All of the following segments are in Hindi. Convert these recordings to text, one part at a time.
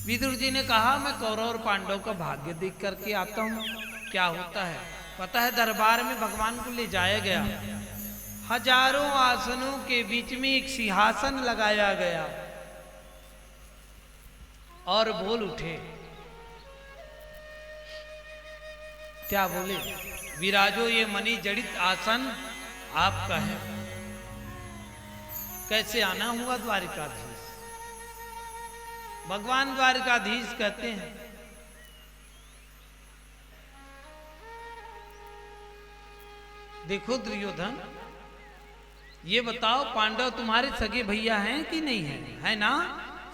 विदुर जी ने कहा मैं कौरव और पांडव का भाग्य देख करके आता हूँ क्या होता है। पता है दरबार में भगवान को ले जाया गया, हजारों आसनों के बीच में एक सिंहासन लगाया गया और बोल उठे, क्या बोले, विराजो ये मणि जड़ित आसन आपका है। कैसे आना हुआ द्वारिकाधीश। भगवान द्वारिकाधीश कहते हैं देखो दुर्योधन, ये बताओ पांडव तुम्हारे सगे भैया हैं कि नहीं है? है ना,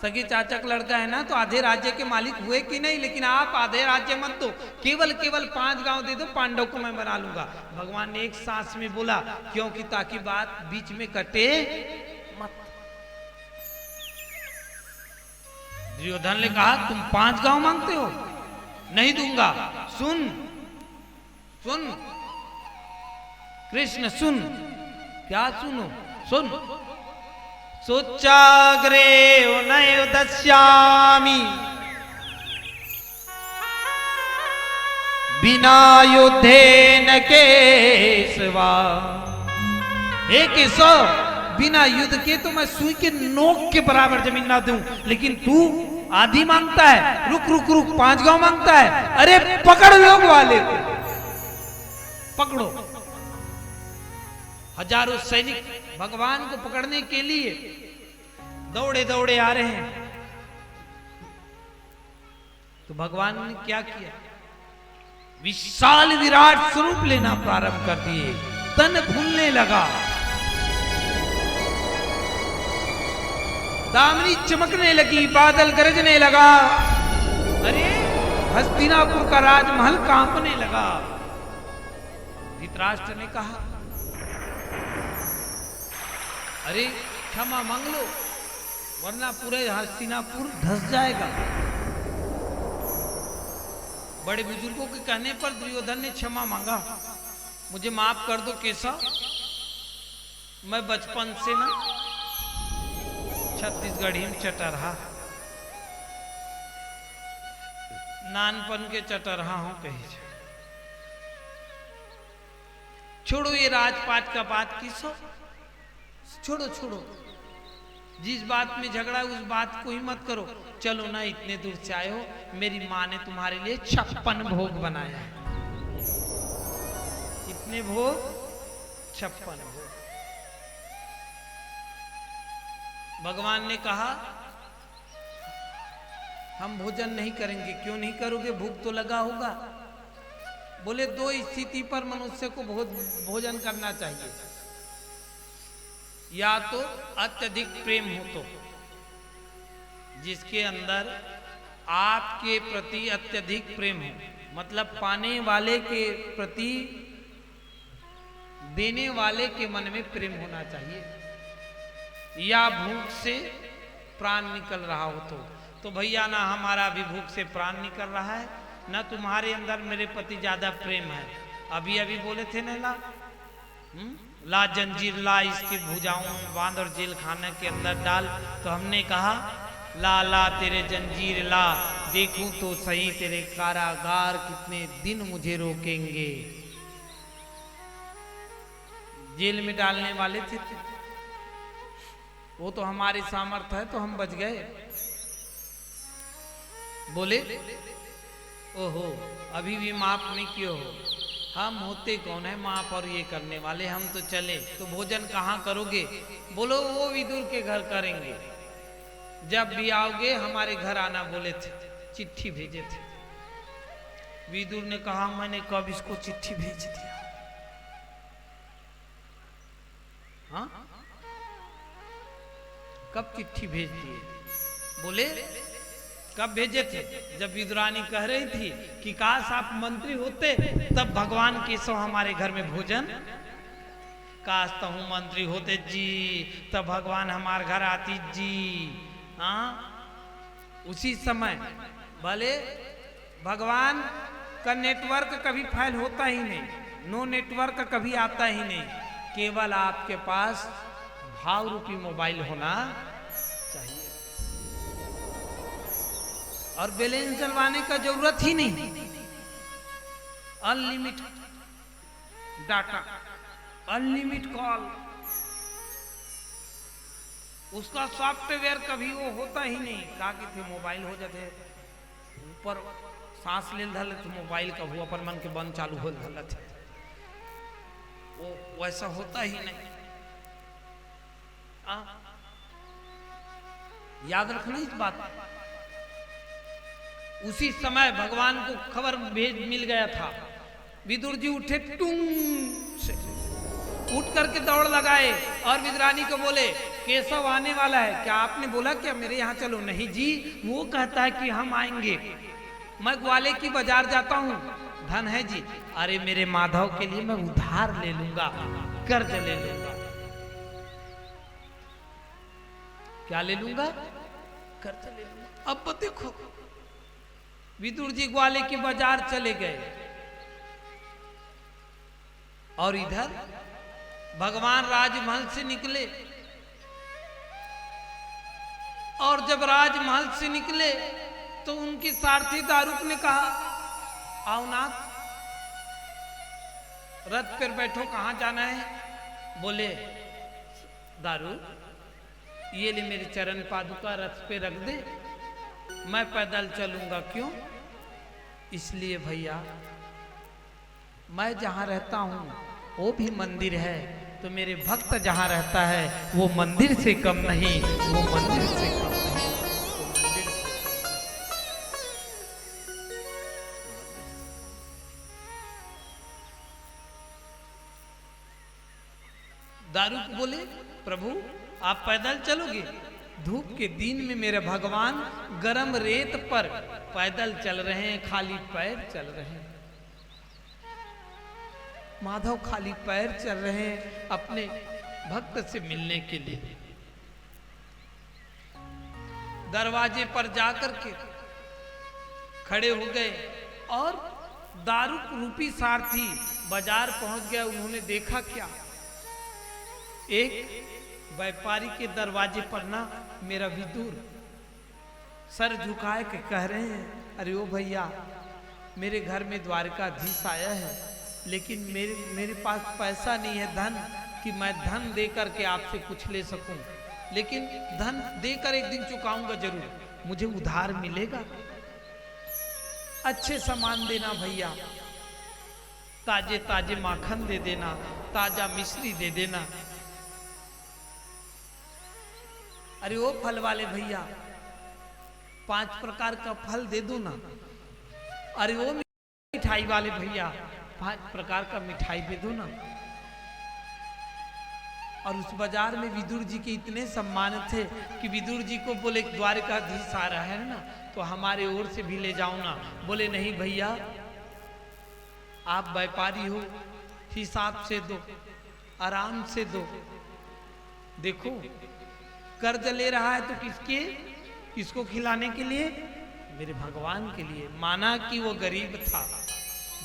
सगे चाचा का लड़का है ना, तो आधे राज्य के मालिक हुए कि नहीं? लेकिन आप आधे राज्य मत दो, केवल 5 गांव दे दो, पांडव को मैं बना लूंगा। भगवान ने एक सांस में बोला, क्योंकि ताकि बात बीच में कटे मत। दुर्योधन ने कहा तुम 5 गांव मांगते हो, नहीं दूंगा। सुन सुन कृष्ण सुन, क्या सुनो, सुन। सोचाग्रे नयो दस्यामि बिना युद्धे न केशवा। हे केशव, बिना युद्ध के तो मैं सुई के नोक के बराबर जमीन ना दूं, लेकिन तू आधी मांगता है। रुक रुक रुक, 5 गांव मांगता है। अरे पकड़ लोग वाले को, पकड़ो। हजारों सैनिक भगवान को पकड़ने के लिए दौड़े दौड़े आ रहे हैं। तो भगवान ने क्या किया, विशाल विराट स्वरूप लेना प्रारंभ कर दिए। तन फूलने लगा, दामनी चमकने लगी, बादल गरजने लगा। अरे हस्तिनापुर का राजमहल कांपने लगा। धृतराष्ट्र ने कहा अरे क्षमा मांग लो, वरना पूरे हस्तिनापुर धस जाएगा। बड़े बुजुर्गों के कहने पर दुर्योधन ने क्षमा मांगा, मुझे माफ कर दो केशव, मैं बचपन से ना छत्तीसगढ़ी में चटरहा, नानपन के चटरहा हूं कही। छोड़ो ये राजपाट का बात केशव, छोड़ो छोड़ो, जिस बात में झगड़ा है उस बात को ही मत करो। चलो ना, इतने दूर से आए हो, मेरी माँ ने तुम्हारे लिए 56 भोग बनाया है। इतने भोग, 56 भोग। भगवान ने कहा हम भोजन नहीं करेंगे। क्यों नहीं करोगे, भूख तो लगा होगा। बोले 2 स्थिति पर मनुष्य को भोजन करना चाहिए, या तो अत्यधिक प्रेम हो, तो जिसके अंदर आपके प्रति अत्यधिक प्रेम हो, मतलब पाने वाले के प्रति देने वाले के मन में प्रेम होना चाहिए। या भूख से प्राण निकल रहा हो तो भैया ना हमारा भी भूख से प्राण निकल रहा है, ना तुम्हारे अंदर मेरे प्रति ज्यादा प्रेम है। अभी अभी बोले थे ना, ला जंजीर ला इसकी भुजाओं में बांध और जेल खाने के अंदर डाल। तो हमने कहा ला ला तेरे जंजीर ला, देखूं तो सही तेरे कारागार कितने दिन मुझे रोकेंगे। जेल में डालने वाले थे, वो तो हमारी सामर्थ्य है तो हम बच गए। बोले ओहो अभी भी माफ नहीं किए हो, हम होते कौन है माफ और ये करने वाले, हम तो चले। तो भोजन कहाँ करोगे? बोलो वो विदुर के घर करेंगे, जब भी आओगे हमारे घर आना बोले थे, चिट्ठी भेजे थे। विदुर ने कहा मैंने कब इसको चिट्ठी भेज दिया? हाँ, कब चिट्ठी भेज दिए? बोले कब भेजे थे? जब विदुरानी कह रही थी कि काश आप मंत्री होते, तब भगवान केशव हमारे घर में भोजन, काश तो हूं मंत्री होते जी, तब भगवान हमारे घर आती जी। हाँ, उसी समय भले भगवान का नेटवर्क कभी फाइल होता ही नहीं, नो नेटवर्क कभी आता ही नहीं, केवल आपके पास भाव रूपी मोबाइल होना चाहिए। और बैलेंस डलवाने का जरूरत ही नहीं, अनलिमिटेड डाटा, अनलिमिटेड कॉल, उसका सॉफ्टवेयर कभी वो होता ही नहीं। का कि थे मोबाइल हो जाते ऊपर सांस ले धल तो मोबाइल का वो अपन मन के बंद चालू हो धलत है, वो वैसा होता ही नहीं। याद रखना इस बात। उसी समय भगवान को खबर भेज मिल गया था। विदुर जी उठे, टूं से उठ करके दौड़ लगाए और विदुरानी को बोले केशव आने वाला है, क्या आपने बोला क्या मेरे यहाँ चलो? नहीं जी, वो कहता है कि हम आएंगे, मैं ग्वाले की बाजार जाता हूँ, धन है जी। अरे मेरे माधव के लिए मैं उधार ले लूंगा, कर्ज ले लूंगा। क्या ले लूंगा? कर्ज ले लूंगा। अब देखो विदुर जी ग्वाले की बाजार चले गए और इधर भगवान राजमहल से निकले। और जब राजमहल से निकले तो उनके सारथी दारुक ने कहा, आओ नाथ रथ पर बैठो, कहां जाना है? बोले दारू ये ले मेरी चरण पादुका रथ पे रख दे, मैं पैदल चलूंगा। क्यों? इसलिए भैया मैं जहां रहता हूं वो भी मंदिर है, तो मेरे भक्त जहां रहता है वो मंदिर से कम नहीं, वो मंदिर से कम नहीं, वो मंदिर से। दारुक बोले प्रभु आप पैदल चलोगे? धूप के दिन में मेरे भगवान गरम रेत पर पैदल चल रहे हैं, खाली पैर चल रहे हैं। माधव खाली पैर चल रहे हैं अपने भक्त से मिलने के लिए। दरवाजे पर जाकर के खड़े हो गए और दारुक रूपी सारथी बाजार पहुंच गया। उन्होंने देखा क्या, एक व्यापारी के दरवाजे पर ना मेरा विदुर सर झुकाए के कह रहे हैं, अरे ओ भैया मेरे घर में द्वारकाधीश आया है, लेकिन मेरे पास पैसा नहीं है धन कि मैं धन दे करके आपसे कुछ ले सकूं, लेकिन धन देकर एक दिन चुकाऊंगा जरूर, मुझे उधार मिलेगा? अच्छे सामान देना भैया, ताजे ताजे माखन दे देना, ताजा मिश्री दे देना। अरे वो फल वाले भैया 5 प्रकार का फल दे दो ना। अरे वो मिठाई वाले भैया 5 प्रकार का मिठाई दे दो ना। और उस बाजार में विदुर जी के इतने सम्मान थे कि विदुर जी को बोले द्वारकाधीश आ रहा है ना, तो हमारे ओर से भी ले जाओ ना। बोले नहीं भैया आप व्यापारी हो, हिसाब से दो, आराम से दो। देखो कर्ज ले रहा है तो किसको खिलाने के लिए? मेरे भगवान के लिए। माना कि वो गरीब था,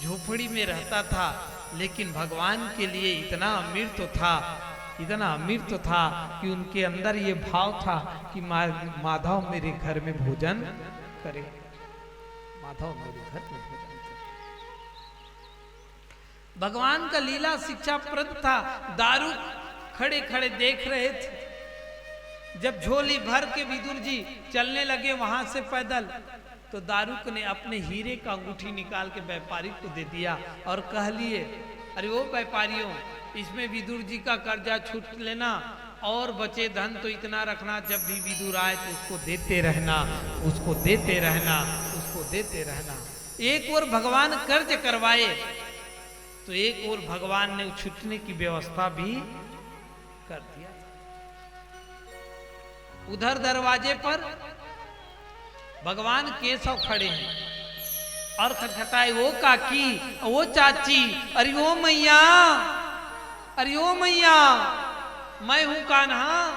झोपड़ी में रहता था, लेकिन भगवान के लिए इतना अमीर तो था, इतना अमीर तो था कि उनके अंदर ये भाव था कि माधव मेरे घर में भोजन करे, माधव मेरे घर में भोजन करे। भगवान का लीला शिक्षाप्रद था। दारू खड़े खड़े देख रहे थे। जब झोली भर के विदुर जी चलने लगे वहां से पैदल, तो दारुक ने अपने हीरे का अंगूठी निकाल के व्यापारी को दे दिया और कह लिए, अरे वो व्यापारियों इसमें विदुर जी का कर्जा छूट लेना और बचे धन तो इतना रखना, जब भी विदुर आए तो उसको देते रहना, उसको देते रहना, उसको देते रहना। एक और भगवान कर्ज करवाए तो एक और भगवान ने छूटने की व्यवस्था भी कर दिया। उधर दरवाजे पर भगवान केशव खड़े हैं और खटखटाए, वो काकी, वो चाची, अरे ओ मैया, अरे ओ मैया, मैं हूं कान्हा,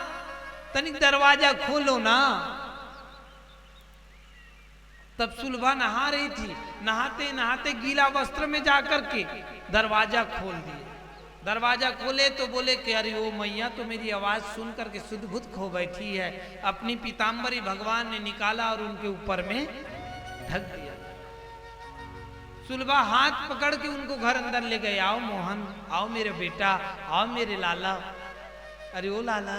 तनिक दरवाजा खोलो ना। तब सुलभा नहा रही थी, नहाते नहाते गीला वस्त्र में जाकर के दरवाजा खोल दिए। दरवाजा खोले तो बोले कि अरे ओ मैया तो मेरी आवाज सुन करके सुध बुध खो बैठी है। अपनी पीताम्बरी भगवान ने निकाला और उनके ऊपर में ढक दिया। सुलभा हाथ पकड़ के उनको घर अंदर ले गए। आओ मोहन, आओ मेरे बेटा, आओ मेरे लाला। अरे ओ लाला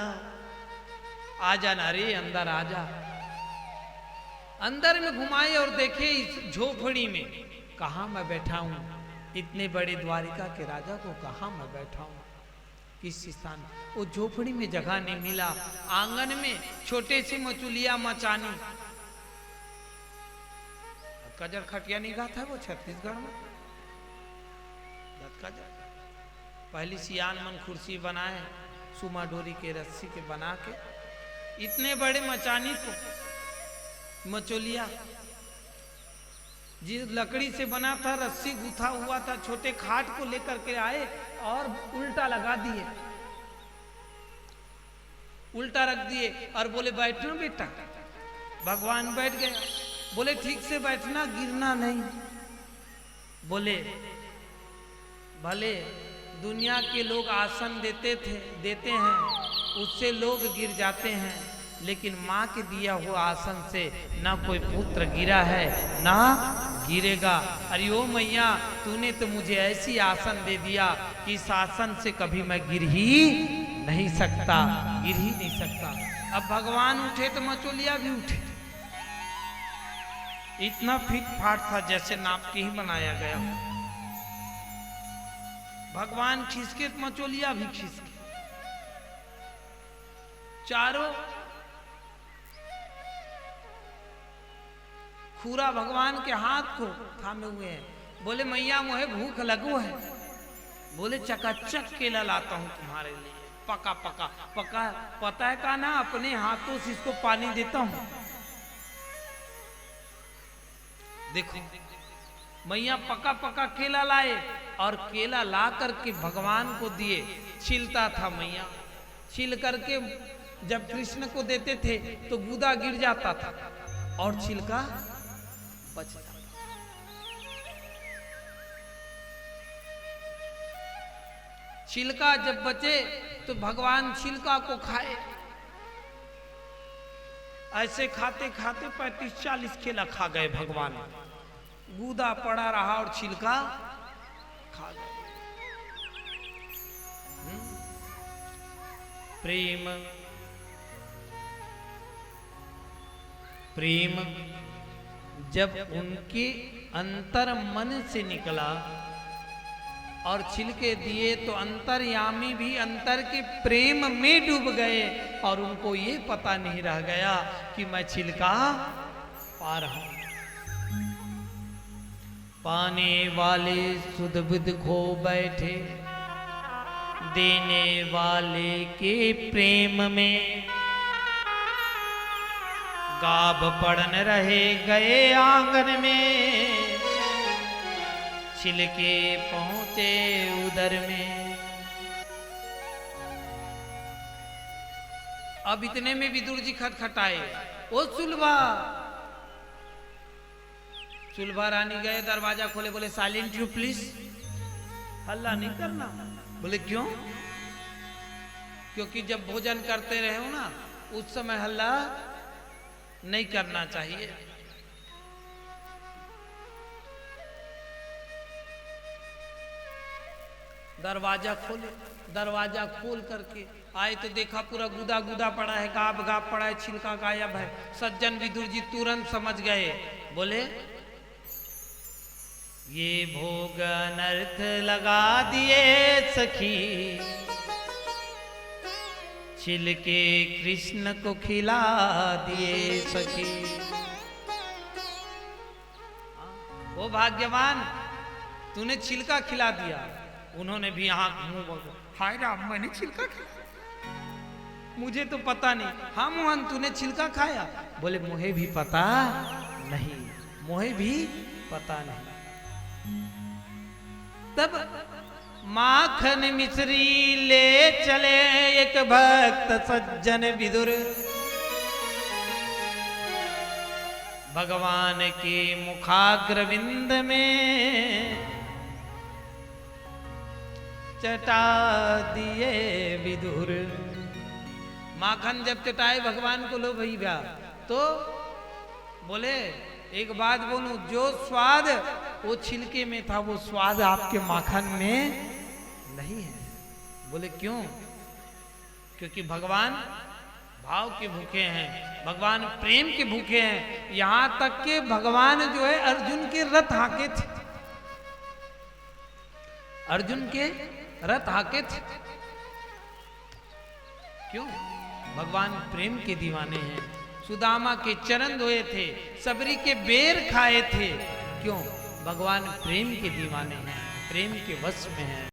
आजा ना रे, अंदर आजा। अंदर में घुमाए और देखे इस झोपड़ी में कहा मैं बैठा हूं, इतने बड़े द्वारिका के राजा को कहा मैं बैठा हूं, किस स्थान। वो झोपड़ी में जगह नहीं मिला। आंगन में छोटे से मचुलिया मचानी, कजर खटिया नहीं था वो छत्तीसगढ़ में कजर। पहली सियान मन कुर्सी बनाए सुमा डोरी के रस्सी के बना के, इतने बड़े मचानी को मचोलिया जिस लकड़ी से बना था, रस्सी गुथा हुआ था, छोटे खाट को लेकर के आए और उल्टा लगा दिए, उल्टा रख दिए और बोले बैठना बेटा। भगवान बैठ गए। बोले ठीक से बैठना, गिरना नहीं। बोले भले दुनिया के लोग आसन देते हैं, उससे लोग गिर जाते हैं, लेकिन माँ के दिया हुआ आसन से ना कोई पुत्र गिरा है ना गिरेगा। अरे ओ मैया, तूने तो मुझे ऐसी आसन दे दिया कि इस आसन से कभी मैं गिर ही नहीं सकता, गिर ही नहीं सकता। अब भगवान उठे तो मचोलिया भी उठे। इतना फिट फाट था जैसे नाप के ही बनाया गया। भगवान खिसके तो मचोलिया भी खिसके। चारों खूरा भगवान के हाथ को थामे हुए हैं। बोले मैया मुझे भूख लगो है। बोले चकाचक केला लाता हूं तुम्हारे लिए, पका पका पका, पता है का ना, अपने हाथों से इसको पानी देता हूं। देखो मैया पका पका केला लाए और केला ला करके भगवान को दिए। छिलता था मैया, छिल करके जब कृष्ण को देते थे तो गूदा गिर जाता था और छिलका बचता। छिलका जब बचे तो भगवान छिलका को खाए। ऐसे खाते खाते 35-40 केला खा गए भगवान। गूदा पड़ा रहा और छिलका खा गए। प्रेम प्रेम जब उनके अंतर मन से निकला और छिलके दिए तो अंतर्यामी भी अंतर के प्रेम में डूब गए और उनको ये पता नहीं रह गया कि मैं छिलका पा रहा हूं। पाने वाले सुध बुध खो बैठे, देने वाले के प्रेम में गाभ पड़न रहे गए आंगन में, छिलके पहुंचे उदर में। अब इतने में विदुर जी खटखटाए, ओ सुलभा। सुलभा रानी गए, दरवाजा खोले, बोले साइलेंट यू प्लीज, हल्ला नहीं करना। बोले क्यों? क्योंकि जब भोजन करते रहे हो ना, उस समय हल्ला नहीं करना चाहिए। दरवाजा खोले, दरवाजा खोल करके आए तो देखा पूरा गुदा गुदा पड़ा है, गाब गाब पड़ा है, छिलका गायब है। सज्जन विदुर जी तुरंत समझ गए। बोले ये भोग अनर्थ लगा दिए सखी, छिलके कृष्ण को खिला दिए सखी। वो भाग्यवान, तूने छिलका खिला दिया। उन्होंने भी आंख मुंह, हाय राम मैंने छिलका खाया, मुझे तो पता नहीं। हाँ मोहन तूने छिलका खाया? बोले मुझे भी पता नहीं, मुझे भी पता नहीं। तब माखन मिश्री ले चले एक भक्त सज्जन विदुर, भगवान के मुखाग्रविंद में चटा दिए विदुर। माखन जब चटाए भगवान को, लो भैया, तो बोले एक बात बोलूं, जो स्वाद वो छिलके में था वो स्वाद आपके माखन में नहीं है। बोले क्यों? क्योंकि भगवान भाव के भूखे हैं, भगवान प्रेम के भूखे हैं। यहां तक के भगवान जो है अर्जुन के रथ हाके थे, अर्जुन के रथ हाके थे। क्यों? भगवान प्रेम के दीवाने हैं। सुदामा के चरण धोए थे, सबरी के बेर खाए थे। क्यों? भगवान प्रेम के दीवाने हैं, प्रेम के वश में हैं।